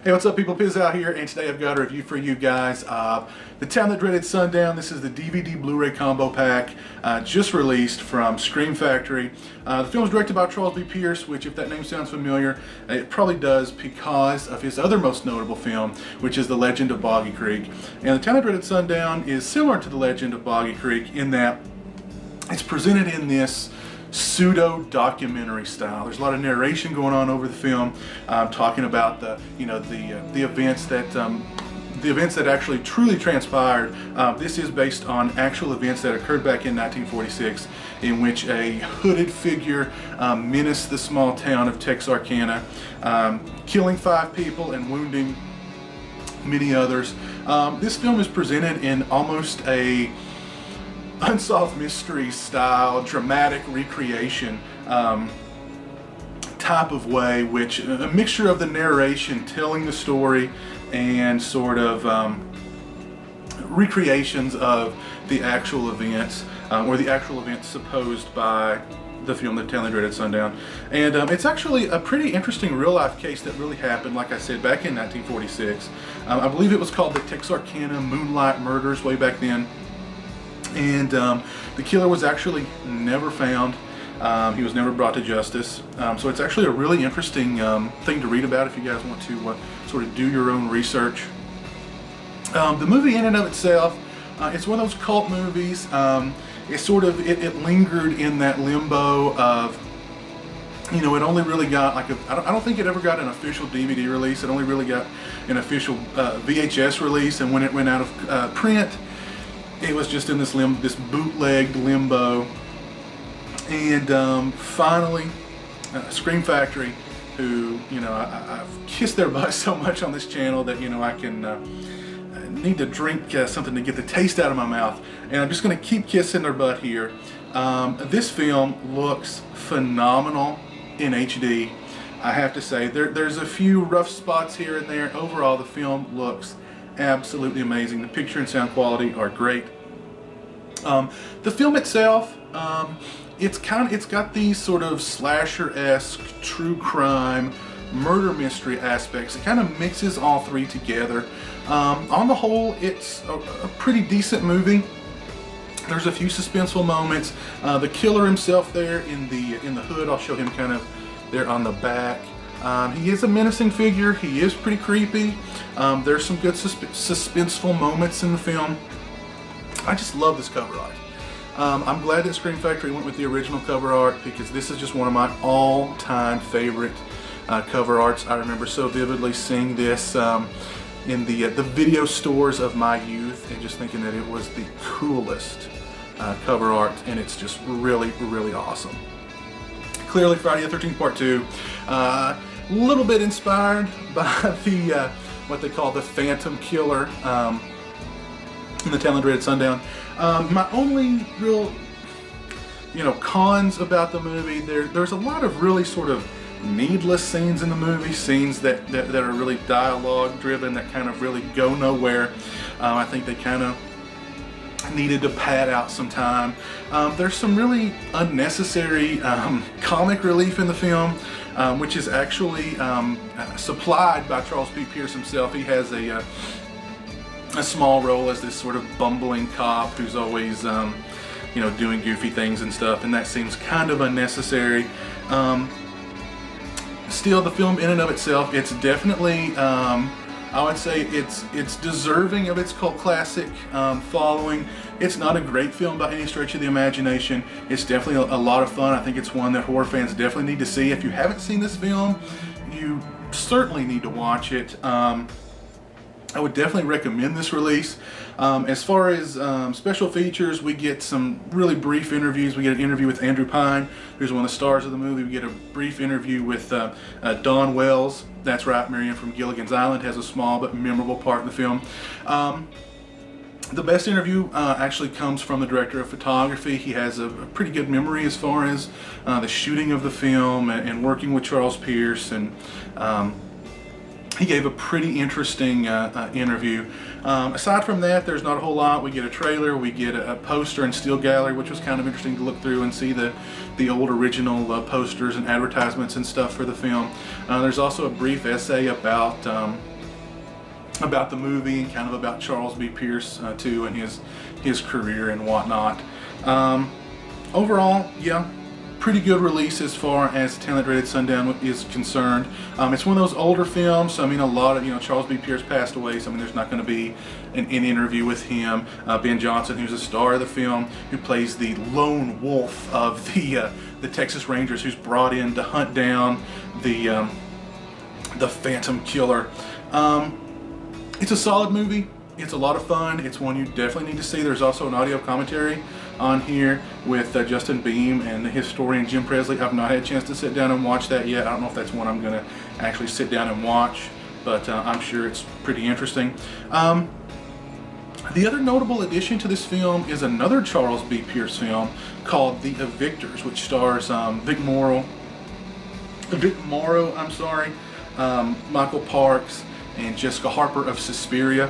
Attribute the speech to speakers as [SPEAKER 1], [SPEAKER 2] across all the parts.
[SPEAKER 1] Hey, what's up people? Piz out here, and today I've got a review for you guys of The Town That Dreaded Sundown. This is the DVD Blu-ray combo pack just released from Scream Factory. The film is directed by Charles B. Pierce, which if that name sounds familiar, it probably does because of his other most notable film, which is The Legend of Boggy Creek. And The Town That Dreaded Sundown is similar to The Legend of Boggy Creek in that it's presented in this pseudo-documentary style. There's a lot of narration going on over the film, talking about the events that actually truly transpired. This is based on actual events that occurred back in 1946, in which a hooded figure menaced the small town of Texarkana, killing 5 people and wounding many others. This film is presented in almost a unsolved mystery style, dramatic recreation type of way, which a mixture of the narration telling the story and sort of recreations of the actual events, or the actual events supposed by the film The Town That Dreaded Sundown. And it's actually a pretty interesting real-life case that really happened, like I said, back in 1946. I believe it was called the Texarkana Moonlight Murders way back then. And the killer was actually never found. He was never brought to justice. So it's actually a really interesting thing to read about if you guys want to sort of do your own research. The movie in and of itself, it's one of those cult movies. It lingered in that limbo of, it only really got like I don't think it ever got an official DVD release. It only really got an official VHS release, and when it went out of print, it was just in this bootlegged limbo. And finally, Scream Factory, who, I've kissed their butt so much on this channel that, I can need to drink something to get the taste out of my mouth. And I'm just going to keep kissing their butt here. This film looks phenomenal in HD. I have to say, there's a few rough spots here and there. Overall, the film looks absolutely amazing. The picture and sound quality are great. The film itself, it's got these sort of slasher-esque true crime murder mystery aspects. It kind of mixes all three together. On the whole, it's a pretty decent movie. There's a few suspenseful moments. The killer himself there in the hood, I'll show him kind of there on the back. He is a menacing figure. He is pretty creepy. There's some good suspenseful moments in the film. I just love this cover art. I'm glad that Scream Factory went with the original cover art, because this is just one of my all-time favorite cover arts. I remember so vividly seeing this in the video stores of my youth and just thinking that it was the coolest cover art, and it's just really, really awesome. Clearly Friday the 13th Part 2, a little bit inspired by the what they call the Phantom Killer in The Town That Dreaded Sundown. My only real cons about the movie, there's a lot of really sort of needless scenes in the movie, scenes that are really dialogue driven, that kind of really go nowhere. I think they kind of needed to pad out some time. There's some really unnecessary comic relief in the film, which is actually supplied by Charles B. Pierce himself. He has a small role as this sort of bumbling cop who's always doing goofy things and stuff, and that seems kind of unnecessary. Still, the film in and of itself, it's definitely I would say it's deserving of its cult classic following. It's not a great film by any stretch of the imagination. It's definitely a lot of fun. I think it's one that horror fans definitely need to see. If you haven't seen this film, you certainly need to watch it. I would definitely recommend this release. As far as special features, we get some really brief interviews. We get an interview with Andrew Pine, who's one of the stars of the movie. We get a brief interview with Dawn Wells. That's right, Marianne from Gilligan's Island has a small but memorable part in the film. The best interview actually comes from the director of photography. He has a pretty good memory as far as the shooting of the film and working with Charles Pierce, and he gave a pretty interesting interview. Aside from that, there's not a whole lot. We get a trailer, we get a poster and steel gallery, which was kind of interesting to look through and see the old original posters and advertisements and stuff for the film. There's also a brief essay about the movie and kind of about Charles B. Pierce too, and his career and whatnot. Overall, yeah, pretty good release as far as The Town That Dreaded Sundown is concerned. It's one of those older films, so I mean a lot of, Charles B. Pierce passed away, so I mean there's not going to be an interview with him. Ben Johnson, who's a star of the film, who plays the lone wolf of the Texas Rangers, who's brought in to hunt down the Phantom Killer. It's a solid movie. It's a lot of fun. It's one you definitely need to see. There's also an audio commentary on here with Justin Beam and the historian Jim Presley. I've not had a chance to sit down and watch that yet. I don't know if that's one I'm going to actually sit down and watch, but I'm sure it's pretty interesting. The other notable addition to this film is another Charles B. Pierce film called The EVICTORS, which stars Vic Morrow, Michael Parks, and Jessica Harper of Suspiria.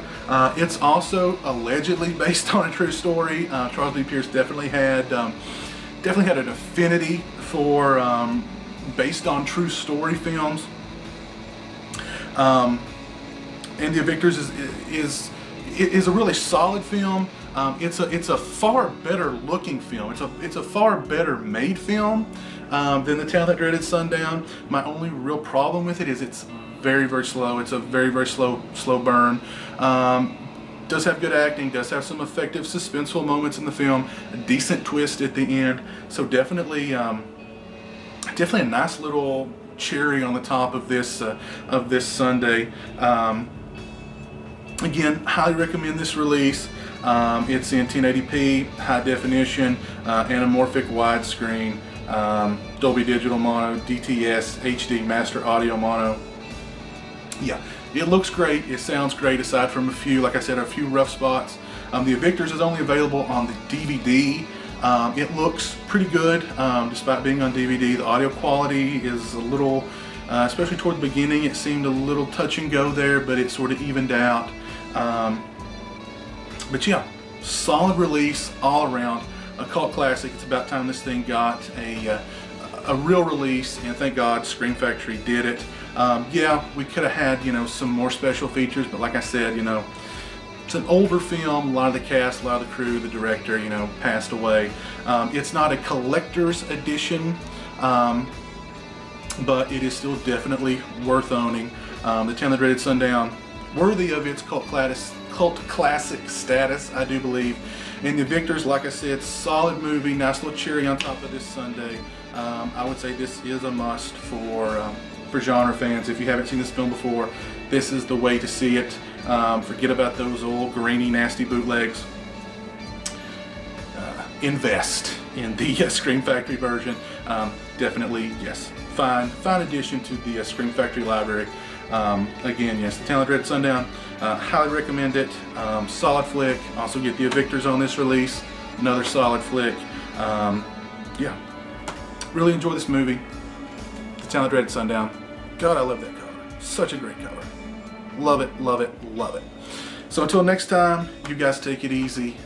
[SPEAKER 1] It's also allegedly based on a true story. Charles B. Pierce definitely had an affinity for based on true story films. And The EVICTORS is a really solid film. It's a far better looking film. It's a far better made film than The Town That Dreaded Sundown. My only real problem with it is it's very, very slow. It's a very, very slow burn. Does have good acting, does have some effective suspenseful moments in the film, a decent twist at the end. So definitely a nice little cherry on the top of this Sunday. Again, highly recommend this release. It's in 1080p, high definition, anamorphic widescreen, Dolby Digital Mono, DTS, HD Master Audio Mono. Yeah, it looks great, it sounds great, aside from a few rough spots. The EVICTORS is only available on the DVD. It looks pretty good, despite being on DVD. The audio quality is a little, especially toward the beginning, it seemed a little touch and go there, but it sort of evened out. But yeah, solid release all around, a cult classic. It's about time this thing got a real release, and thank God Scream Factory did it. Yeah, we could have had, some more special features, but like I said, it's an older film. A lot of the cast, a lot of the crew, the director, passed away. It's not a collector's edition, but it is still definitely worth owning. The Town That Dreaded Sundown, worthy of its cult classic status, I do believe. And The EVICTORS, like I said, solid movie, nice little cherry on top of this Sunday. I would say this is a must for genre fans. If you haven't seen this film before, this is the way to see it. Forget about those old grainy, nasty bootlegs. Invest in the Scream Factory version. Definitely, yes, fine addition to the Scream Factory library. Again, yes, The Town That Dreaded Sundown, highly recommend it. Solid flick. Also get The EVICTORS on this release, another solid flick. Yeah, really enjoy this movie, The Town That Dreaded Sundown. God, I love that color. Such a great color. Love it, love it, love it. So until next time, you guys take it easy.